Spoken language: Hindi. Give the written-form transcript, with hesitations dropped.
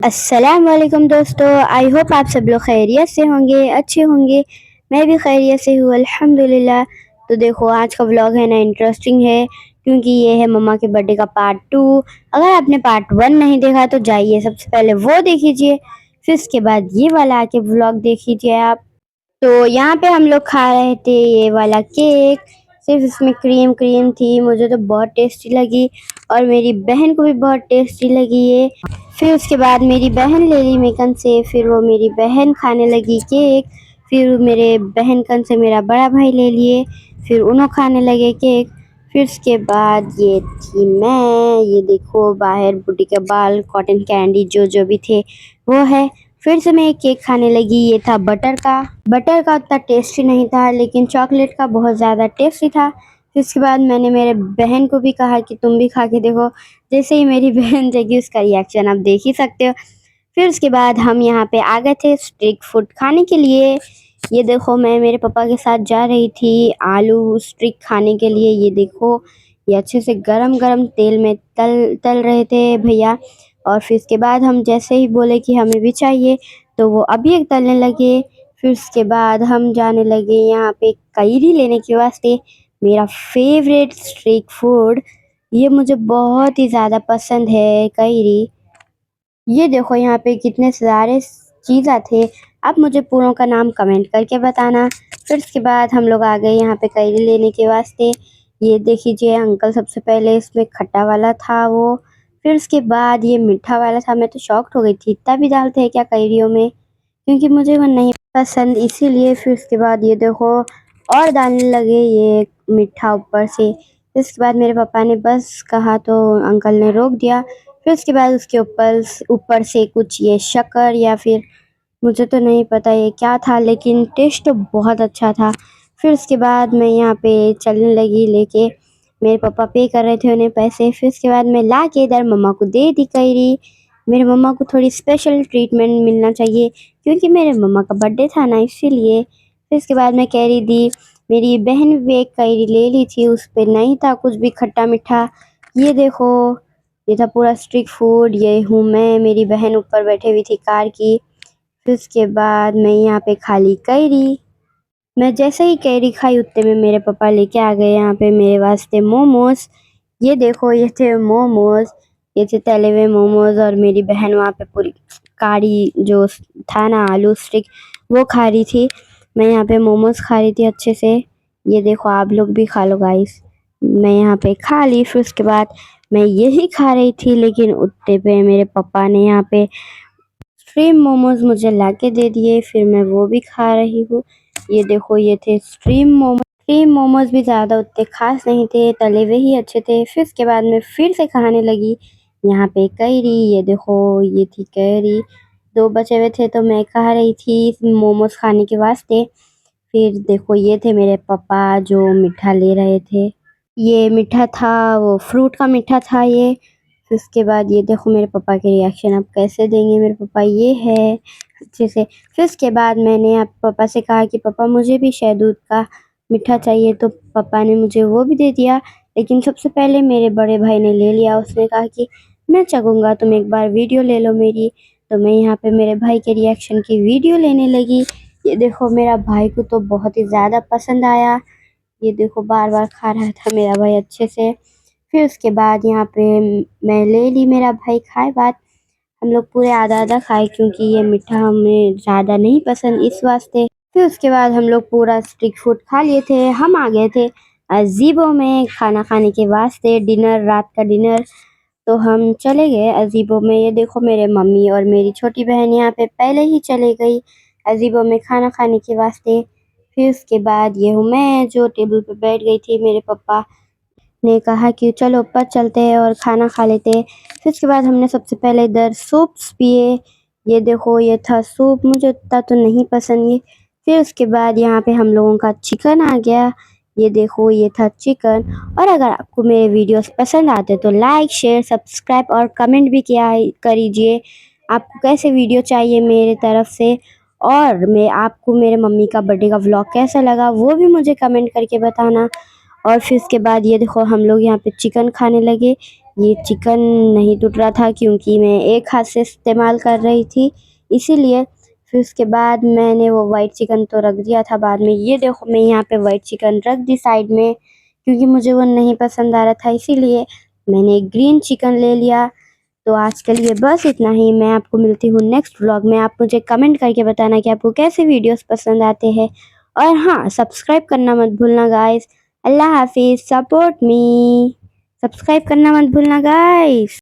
अस्सलाम वालेकुम दोस्तों। आई होप आप सब लोग खैरियत से होंगे, अच्छे होंगे। मैं भी खैरियत से हूँ अल्हम्दुलिल्लाह। तो देखो आज का व्लॉग है ना इंटरेस्टिंग है, क्योंकि ये है मम्मा के बर्थडे का पार्ट 2। अगर आपने पार्ट 1 नहीं देखा तो जाइए सबसे पहले वो देख लीजिए, फिर उसके बाद ये वाला आके व्लॉग देख लीजिए आप। तो यहाँ पे हम लोग खा रहे थे ये वाला केक। सिर्फ इसमें क्रीम क्रीम थी, मुझे तो बहुत टेस्टी लगी और मेरी बहन को भी बहुत टेस्टी लगी ये। फिर उसके बाद मेरी बहन ले ली मेकन से, फिर वो मेरी बहन खाने लगी केक। फिर मेरे बहन कन से मेरा बड़ा भाई ले लिए, फिर उन्हों खाने लगे केक। फिर उसके बाद ये थी मैं, ये देखो बाहर बुड्ढी के बाल, कॉटन कैंडी जो जो भी थे वो है। फिर से मैं एक केक खाने लगी, ये था बटर का उतना टेस्टी नहीं था, लेकिन चॉकलेट का बहुत ज़्यादा टेस्टी था। फिर उसके बाद मैंने मेरे बहन को भी कहा कि तुम भी खा के देखो। जैसे ही मेरी बहन जगी उसका रिएक्शन आप देख ही सकते हो। फिर उसके बाद हम यहाँ पे आ गए थे स्ट्रीट फूड खाने के लिए। ये देखो मैं मेरे पापा के साथ जा रही थी आलू स्टिक खाने के लिए। ये देखो ये अच्छे से गरम गरम तेल में तल तल रहे थे भैया। और फिर उसके बाद हम जैसे ही बोले कि हमें भी चाहिए, तो वो अभी एक तलने लगे। फिर उसके बाद हम जाने लगे यहाँ पे कैरी लेने के वास्ते, मेरा फेवरेट स्ट्रीट फूड। ये मुझे बहुत ही ज़्यादा पसंद है कैरी। ये देखो यहाँ पे कितने सारे चीज़ा थे। आप मुझे पूरों का नाम कमेंट करके बताना। फिर उसके बाद हम लोग आ गए यहाँ पे कैरी लेने के वास्ते। ये देख लीजिए अंकल सबसे पहले इसमें खट्टा वाला था वो, फिर उसके बाद ये मीठा वाला था। मैं तो शॉक्ड हो गई थी, इतना भी डालते हैं क्या कैरियों में, क्योंकि मुझे वो नहीं पसंद इसीलिए। फिर उसके बाद ये देखो और डालने लगे ये मीठा ऊपर से। फिर उसके बाद मेरे पापा ने बस कहा तो अंकल ने रोक दिया। फिर उसके बाद उसके ऊपर ऊपर से कुछ ये शक्कर या फिर मुझे तो नहीं पता ये क्या था, लेकिन टेस्ट तो बहुत अच्छा था। फिर उसके बाद मैं यहाँ पे चलने लगी लेके, मेरे पापा पे कर रहे थे उन्हें पैसे। फिर उसके बाद मैं ला के इधर मम्मा को दे दी कैरी। मेरे मम्मा को थोड़ी स्पेशल ट्रीटमेंट मिलना चाहिए, क्योंकि मेरे मम्मा का बर्थडे था ना इसीलिए। फिर उसके बाद मैं कैरी दी। मेरी बहन भी एक कैरी ले ली थी, उस पर नहीं था कुछ भी खट्टा मीठा। ये देखो ये था पूरा स्ट्रीट फूड। ये हूँ मैं, मेरी बहन ऊपर बैठे हुई थी कार की। फिर उसके बाद मैं यहाँ पे खा ली कैरी। मैं जैसे ही कैरी खाई उतने में मेरे पापा लेके आ गए यहाँ पे मेरे वास्ते मोमोज। ये देखो ये थे मोमोज, ये थे तले हुए मोमोज। और मेरी बहन वहाँ पे पूरी कारी जो था ना आलू स्टिक वो खा रही थी। मैं यहाँ पे मोमोज खा रही थी अच्छे से। ये देखो आप लोग भी खा लो गाइस। मैं यहाँ पे खा ली। फिर उसके बाद मैं यही खा रही थी, लेकिन उतने पे मेरे पापा ने यहाँ पे स्ट्रीम मोमोज मुझे लाके दे दिए, फिर मैं वो भी खा रही हूँ। ये देखो ये थे स्ट्रीम मोमोज भी ज़्यादा उतने खास नहीं थे, तले हुए ही अच्छे थे। फिर उसके बाद मैं फिर से खाने लगी यहाँ पे कैरी। ये देखो ये थी कैरी, दो बचे हुए थे तो मैं खा रही थी मोमोज खाने के वास्ते। फिर देखो ये थे मेरे पापा जो मीठा ले रहे थे। ये मीठा था, वो फ्रूट का मीठा था ये। फिर उसके बाद ये देखो मेरे पापा के रिएक्शन अब कैसे देंगे मेरे पापा, ये है अच्छे से। फिर उसके बाद मैंने आप पापा से कहा कि पापा मुझे भी शहदूद का मीठा चाहिए, तो पापा ने मुझे वो भी दे दिया। लेकिन सबसे पहले मेरे बड़े भाई ने ले लिया, उसने कहा कि मैं चखूँगा, तुम एक बार वीडियो ले लो मेरी। तो मैं यहाँ पे मेरे भाई के रिएक्शन की वीडियो लेने लगी। ये देखो मेरा भाई को तो बहुत ही ज़्यादा पसंद आया। ये देखो बार बार खा रहा था मेरा भाई अच्छे से। फिर उसके बाद यहाँ पे मैं ले ली, मेरा भाई खाए बाद हम लोग पूरे आधा आधा खाए, क्योंकि ये मीठा हमें ज़्यादा नहीं पसंद इस वास्ते। फिर उसके बाद हम लोग पूरा स्ट्रीट फूड खा लिए थे। हम आ गए थे अजीबो में खाना खाने के वास्ते, डिनर, रात का डिनर। तो हम चले गए अजीबो में। ये देखो मेरे मम्मी और मेरी छोटी बहन यहाँ पे पहले ही चले गई अजीबो में खाना खाने के वास्ते। फिर उसके बाद ये हूँ मैं जो टेबल पे बैठ गई थी। मेरे पापा ने कहा कि चलो ऊपर चलते हैं और खाना खा लेते हैं। फिर उसके बाद हमने सबसे पहले इधर सूप्स पिए। ये देखो ये था सूप, मुझे उतना तो नहीं पसंद ये। फिर उसके बाद यहाँ पे हम लोगों का चिकन आ गया। ये देखो ये था चिकन। और अगर आपको मेरे वीडियोस पसंद आते तो लाइक शेयर सब्सक्राइब और कमेंट भी किया करीजिए, आपको कैसे वीडियो चाहिए मेरे तरफ से। और मैं आपको मेरे मम्मी का बर्थडे का व्लॉग कैसा लगा वो भी मुझे कमेंट करके बताना। और फिर उसके बाद ये देखो हम लोग यहाँ पे चिकन खाने लगे। ये चिकन नहीं टूट रहा था क्योंकि मैं एक हाथ से इस्तेमाल कर रही थी, इसीलिए। फिर उसके बाद मैंने वो वाइट चिकन तो रख दिया था बाद में। ये देखो मैं यहाँ पे वाइट चिकन रख दी साइड में, क्योंकि मुझे वो नहीं पसंद आ रहा था, इसीलिए मैंने एक ग्रीन चिकन ले लिया। तो आज के लिए बस इतना ही। मैं आपको मिलती हूँ नेक्स्ट व्लॉग में। आप मुझे कमेंट करके बताना कि आपको कैसे वीडियोस पसंद आते हैं। और हाँ, सब्सक्राइब करना मत भूलना गाइस। अल्लाह हाफिज़, सपोर्ट मी। सब्सक्राइब करना मत भूलना गाइस।